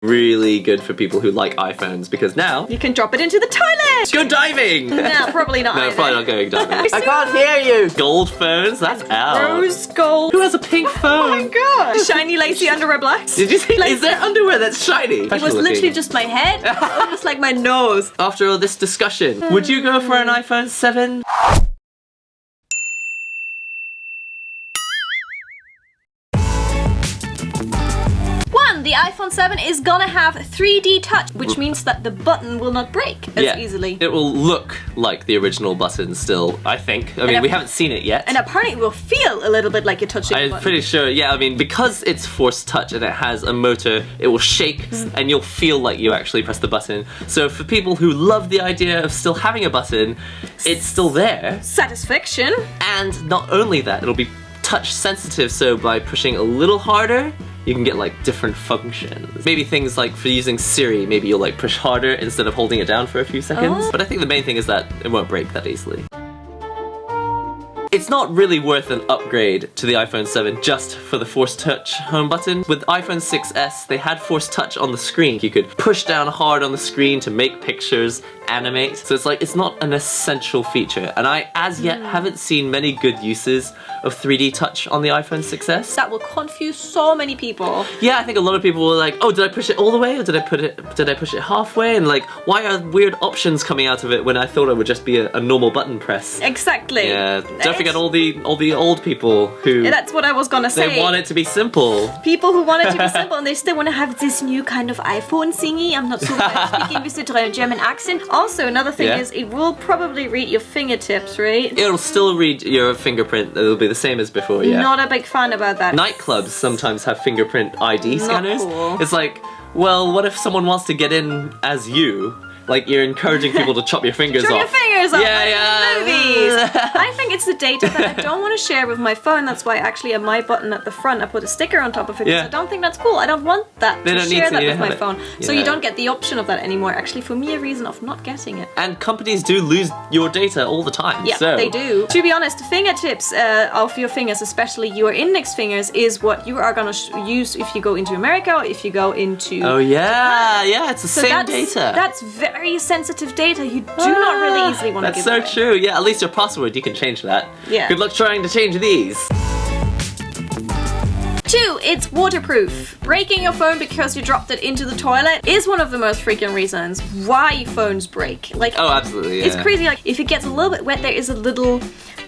Really good for people who like iPhones because now you can drop it into the toilet. Go diving. No, probably not. No, probably not going diving. I can't hear you. Gold phones, that's out. Rose gold. Who has a pink phone? Oh my god. Shiny lacy underwear blacks. Did you see? Is there underwear that's shiny? It was literally just my head. It was like my nose. After all this discussion, would you go for an iPhone 7? The iPhone 7 is gonna have 3D touch, which means that the button will not break as easily. It will look like the original button still, I think. I mean, we haven't seen it yet. And apparently it will feel a little bit like you're touching the button. I'm pretty sure, yeah, I mean, because it's force touch and it has a motor, it will shake and you'll feel like you actually press the button. So for people who love the idea of still having a button, it's still there. Satisfaction. And not only that, it'll be touch sensitive, so by pushing a little harder, you can get like different functions. Maybe things like for using Siri, maybe you'll like push harder instead of holding it down for a few seconds. But I think the main thing is that it won't break that easily. It's not really worth an upgrade to the iPhone 7 just for the Force Touch home button. With iPhone 6s, they had Force Touch on the screen. You could push down hard on the screen to make pictures, animate. So it's like, it's not an essential feature. And I, as yet, haven't seen many good uses of 3D touch on the iPhone 6s. That will confuse so many people. Yeah, I think a lot of people were like, oh, did I push it all the way? Or did I push it halfway? And like, why are weird options coming out of it when I thought it would just be a normal button press? Exactly. Yeah, don't forget all the old people who... Yeah, that's what I was gonna say. They want it to be simple. People who want it to be simple and they still want to have this new kind of iPhone thingy. I'm not so good at speaking with the German accent. Also, another thing is it will probably read your fingertips, right? It'll still read your fingerprint. It'll be the same as before, yeah. Not a big fan about that. Nightclubs sometimes have fingerprint ID scanners. Not cool. It's like, well, what if someone wants to get in as you? Like, you're encouraging people to chop your fingers off. Chop your fingers off, yeah, yeah. Movies. I think it's the data that I don't want to share with my phone. That's why actually on my button at the front I put a sticker on top of it. Because I don't think that's cool. I don't want that to share that with my phone. So you don't get the option of that anymore. Actually, for me, a reason of not getting it. And companies do lose your data all the time. Yeah, they do. To be honest, fingertips of your fingers, especially your index fingers, is what you are going to use if you go into America or if you go into... Oh, yeah. Yeah, it's the same data. That's very sensitive data. You do not really easily want to give away. That's so true. Yeah, at least your password, you can change that. Yeah. Good luck trying to change these. 2, it's waterproof. Breaking your phone because you dropped it into the toilet is one of the most frequent reasons why phones break. Like, oh, absolutely, yeah. It's crazy. Like, if it gets a little bit wet, there is a little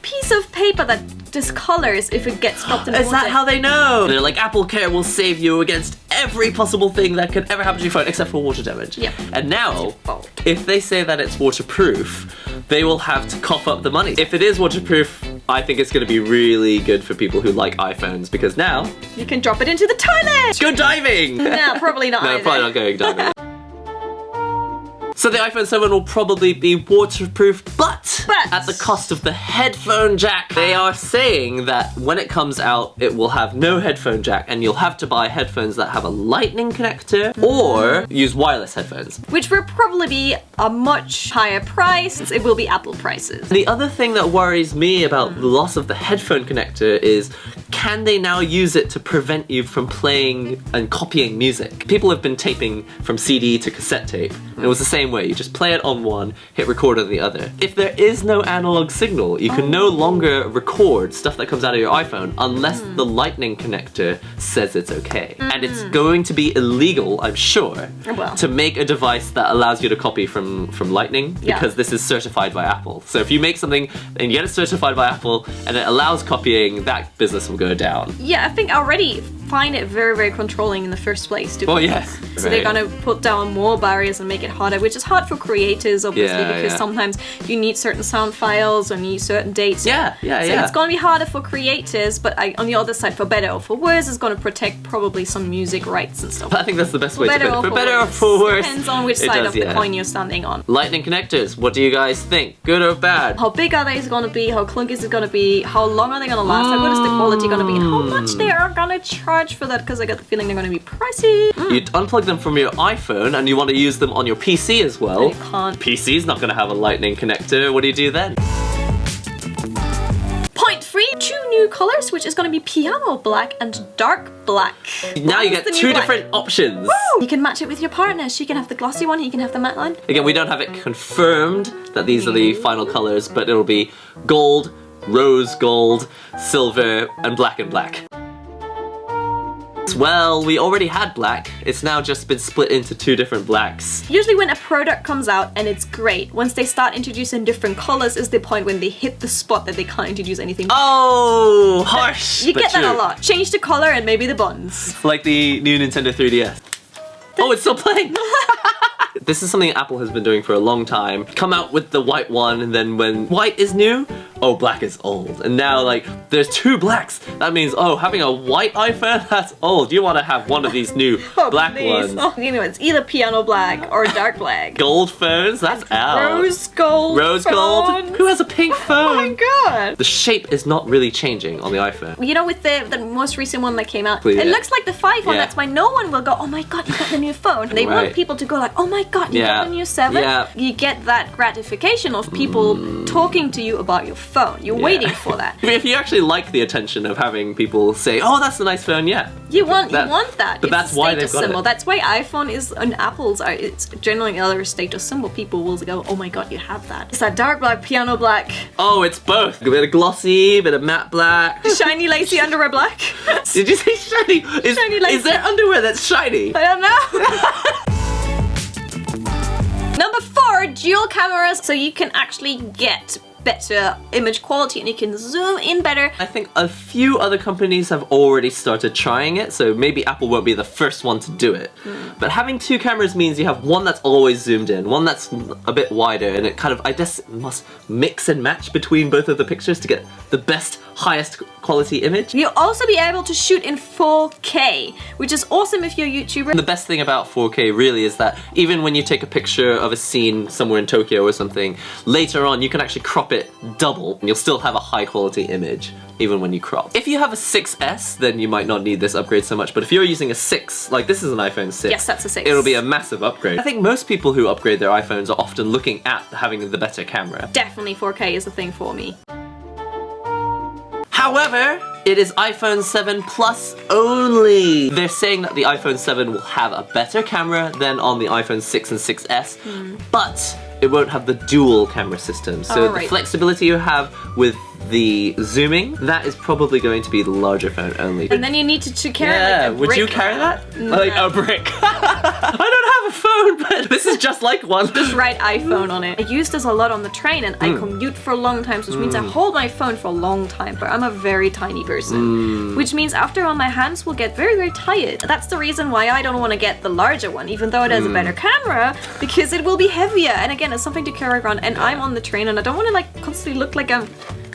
piece of paper that discolors if it gets dropped in water. Is that how they know? They're like, Apple Care will save you against every possible thing that could ever happen to your phone except for water damage. Yep. And now, if they say that it's waterproof, they will have to cough up the money. If it is waterproof, I think it's going to be really good for people who like iPhones because now... you can drop it into the toilet! Go diving! No, probably not No, either. probably not going diving. So the iPhone 7 will probably be waterproof, but at the cost of the headphone jack. They are saying that when it comes out, it will have no headphone jack, and you'll have to buy headphones that have a lightning connector, or use wireless headphones. Which will probably be a much higher price. It will be Apple prices. The other thing that worries me about the loss of the headphone connector is, can they now use it to prevent you from playing and copying music? People have been taping from CD to cassette tape, and it was the same way. You just play it on one, hit record on the other. If there is no analog signal, you can no longer record stuff that comes out of your iPhone unless the lightning connector says it's okay. And it's going to be illegal, I'm sure, to make a device that allows you to copy from lightning because this is certified by Apple. So if you make something and you get it certified by Apple and it allows copying, that business will go down. Yeah, I think I already find it very, very controlling in the first place. Well, yeah. So they're gonna put down more barriers and make it harder, which is hard for creators, obviously, because sometimes you need certain sound files or need certain dates. So it's gonna be harder for creators, but on the other side, for better or for worse, it's gonna protect probably some music rights and stuff. I think that's the best way to put it. For better or for worse. Depends on which side of the coin you're standing on. Lightning connectors, what do you guys think? Good or bad? How big are they gonna be? How clunky is it gonna be? How long are they gonna last? How good is the quality gonna be? And how much they are gonna charge for that? Because I get the feeling they're gonna be pricey. You unplug them from your iPhone and you want to use them on your PC as well. You can't. PC's not gonna have a lightning connector. What do you do then? Point 3, 2 new colors, which is going to be piano black and dark black. Now you get two different options. Woo! You can match it with your partner. She can have the glossy one, he can have the matte one. Again, we don't have it confirmed that these are the final colors, but it'll be gold, rose gold, silver, and black and black. Well, we already had black. It's now just been split into two different blacks. Usually when a product comes out and it's great, once they start introducing different colors is the point when they hit the spot that they can't introduce anything. Oh, harsh. You get that a lot. Change the color and maybe the buttons. Like the new Nintendo 3DS. Oh, it's still playing. This is something Apple has been doing for a long time. Come out with the white one, and then when white is new, oh, black is old. And now, like, there's two blacks. That means, oh, having a white iPhone, that's old. You want to have one of these new black ones. Oh, you know, it's either piano black or dark black. Gold phones, that's out. Rose gold. Rose gold. Who has a pink phone? Oh my god. The shape is not really changing on the iPhone. You know, with the most recent one that came out, Yeah. it looks like the 5 one. That's why no one will go, oh my god, you got the new phone. They want people to go like, oh my god, you got the new 7. You get that gratification of people talking to you about your phone. You're waiting for that. If you actually like the attention of having people say, oh, that's a nice phone, you want that. But that's why they've got it. That's why iPhone is and Apple's are. It's generally another status symbol. People will go, oh my god, you have that. It's that dark black, piano black. Oh, it's both. A bit of glossy, a bit of matte black. Shiny lacy underwear black. Did you say shiny? Shiny lacy. Is there underwear that's shiny? I don't know. Number 4, dual cameras, so you can actually get better image quality and you can zoom in better. I think a few other companies have already started trying it, so maybe Apple won't be the first one to do it. But having two cameras means you have one that's always zoomed in, one that's a bit wider, and it kind of, I guess, must mix and match between both of the pictures to get the best, highest quality image. You'll also be able to shoot in 4K, which is awesome if you're a YouTuber. The best thing about 4K really is that even when you take a picture of a scene somewhere in Tokyo or something, later on you can actually crop it double and you'll still have a high quality image even when you crop. If you have a 6S, then you might not need this upgrade so much, but if you're using a 6, like this is an iPhone 6. Yes, that's a 6. It'll be a massive upgrade. I think most people who upgrade their iPhones are often looking at having the better camera. Definitely 4K is the thing for me. However, it is iPhone 7 Plus only. They're saying that the iPhone 7 will have a better camera than on the iPhone 6 and 6S, but it won't have the dual camera system. So the flexibility you have with the zooming, that is probably going to be the larger phone only. And then you need to carry like a brick. Would you carry that? No. Like a brick. I don't have a phone, but this is just like one. Just write iPhone on it. I use this a lot on the train and I commute for a long time, which means I hold my phone for a long time. But I'm a very tiny person, which means after all my hands will get very, very tired. That's the reason why I don't want to get the larger one, even though it has a better camera, because it will be heavier. And again, it's something to carry around. And I'm on the train and I don't want to like constantly look like I'm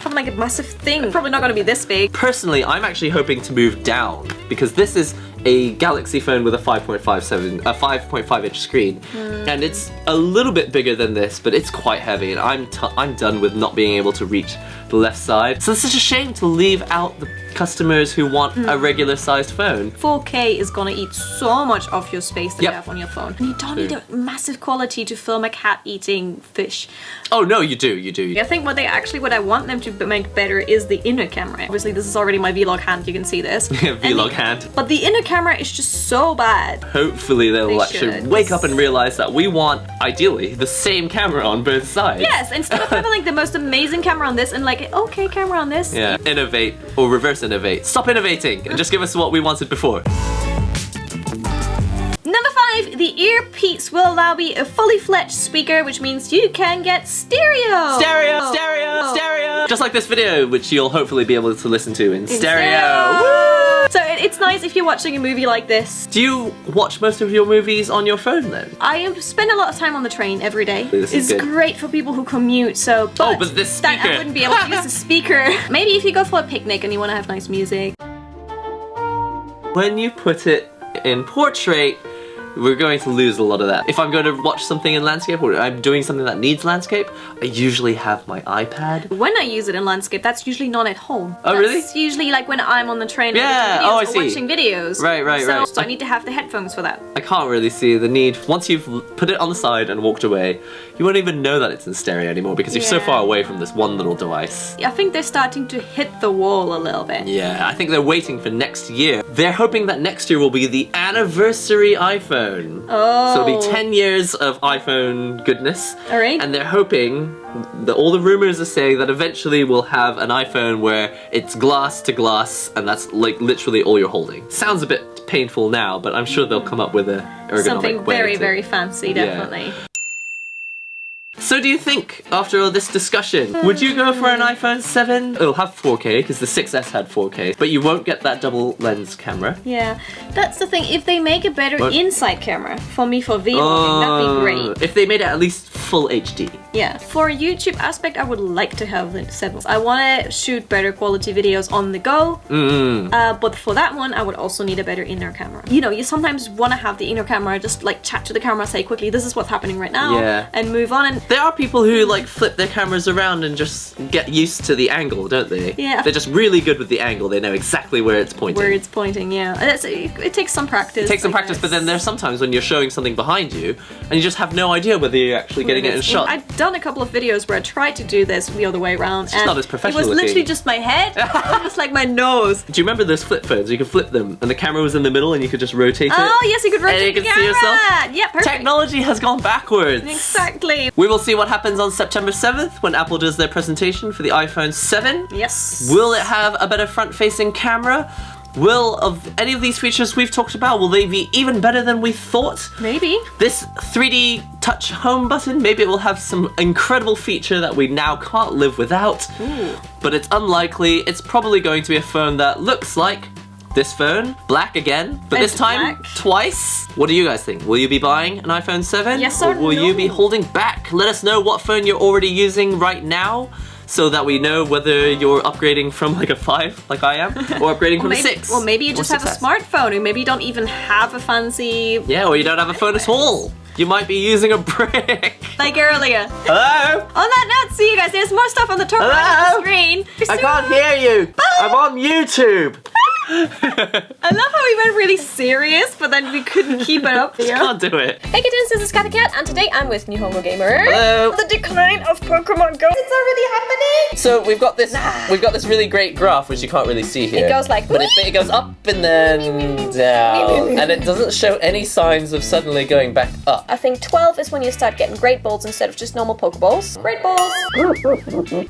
having like a massive thing. Probably not going to be this big. Personally, I'm actually hoping to move down because this is a Galaxy phone with a 5.5 inch screen, and it's a little bit bigger than this, but it's quite heavy, and I'm done with not being able to reach the left side. So it's such a shame to leave out the customers who want a regular sized phone. 4K is gonna eat so much of your space that you have on your phone. And you don't need a massive quality to film a cat eating fish. Oh no, you do. I think what I want them to make better is the inner camera. Obviously this is already my vlog hand, you can see this. Vlog hand. But the inner camera is just so bad. Hopefully they'll actually wake up and realize that we want, ideally, the same camera on both sides. Yes, instead of having like the most amazing camera on this and like okay camera on this. Yeah, innovate or reverse innovate. Stop innovating and just give us what we wanted before. Number 5, the earpiece will allow me a fully fledged speaker, which means you can get stereo. Stereo. Just like this video, which you'll hopefully be able to listen to in stereo. Woo! So it's nice if you're watching a movie like this. Do you watch most of your movies on your phone then? I spend a lot of time on the train every day. It's great for people who commute, so... But this speaker... I wouldn't be able to use the speaker. Maybe if you go for a picnic and you want to have nice music. When you put it in portrait, we're going to lose a lot of that. If I'm going to watch something in landscape or I'm doing something that needs landscape, I usually have my iPad. When I use it in landscape, that's usually not at home. Oh, that's really? Usually like when I'm on the train I see. watching videos. Right. So I need to have the headphones for that. I can't really see the need. Once you've put it on the side and walked away, you won't even know that it's in stereo anymore because you're so far away from this one little device. I think they're starting to hit the wall a little bit. Yeah, I think they're waiting for next year. They're hoping that next year will be the anniversary iPhone. Oh. So it'll be 10 years of iPhone goodness. All right. And they're hoping that all the rumors are saying that eventually we'll have an iPhone where it's glass to glass and that's like literally all you're holding. Sounds a bit painful now, but I'm sure they'll come up with a ergonomic something way very, to... very fancy, definitely. Yeah. So do you think, after all this discussion, would you go for an iPhone 7? It'll have 4K, because the 6S had 4K, but you won't get that double lens camera. Yeah, that's the thing. If they make a better inside camera, for me, for vlogging, that'd be great. If they made it at least full HD. Yeah, for a YouTube aspect, I would like to have the 7. I want to shoot better quality videos on the go, but for that one, I would also need a better inner camera. You know, you sometimes want to have the inner camera, just like chat to the camera, say quickly, this is what's happening right now, and move on. And there are people who like flip their cameras around and just get used to the angle, don't they? Yeah. They're just really good with the angle. They know exactly where it's pointing. Where it's pointing, yeah. It takes some practice. It takes some practice, but then there's sometimes when you're showing something behind you and you just have no idea whether you're actually getting it in shot. I've done a couple of videos where I tried to do this the other way around. It's not as professional It was literally just my head, just like my nose. Do you remember those flip phones? You could flip them and the camera was in the middle and you could just rotate it. Oh yes, you could rotate and you the can camera. see yourself. Yeah, perfect. Technology has gone backwards. Exactly. We will see what happens on September 7th when Apple does their presentation for the iPhone 7. Yes. Will it have a better front-facing camera? Will, of any of these features we've talked about, will they be even better than we thought? Maybe. This 3D touch home button, maybe it will have some incredible feature that we now can't live without. Ooh. But it's unlikely. It's probably going to be a phone that looks like this phone, black again, but this time black. Twice. What do you guys think? Will you be buying an iPhone 7? Yes or or will no? you be holding back? Let us know what phone you're already using right now so that we know whether you're upgrading from like a 5 like I am or upgrading from a 6. Well, maybe you just have a smartphone or maybe you don't even have a fancy... Yeah, or you don't have a phone at all. You might be using a brick. Like earlier. Hello? On that note, see you guys. There's more stuff on the top right of the screen. I can't hear you. Bye. I'm on YouTube. I love how we went really serious, but then we couldn't keep it up here. Can't do it. Hey kittens, this is Cat the Cat, and today I'm with Nihongo Gamer. Hello. The decline of Pokemon Go. It's already happening. So we've got this really great graph which you can't really see here. It goes like, but it goes up and then down, and it doesn't show any signs of suddenly going back up. I think 12 is when you start getting great balls instead of just normal Pokeballs. Great balls.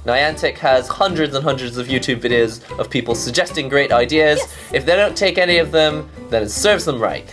Niantic has hundreds and hundreds of YouTube videos of people suggesting great ideas. Yes. If they don't take any of them, then it serves them right.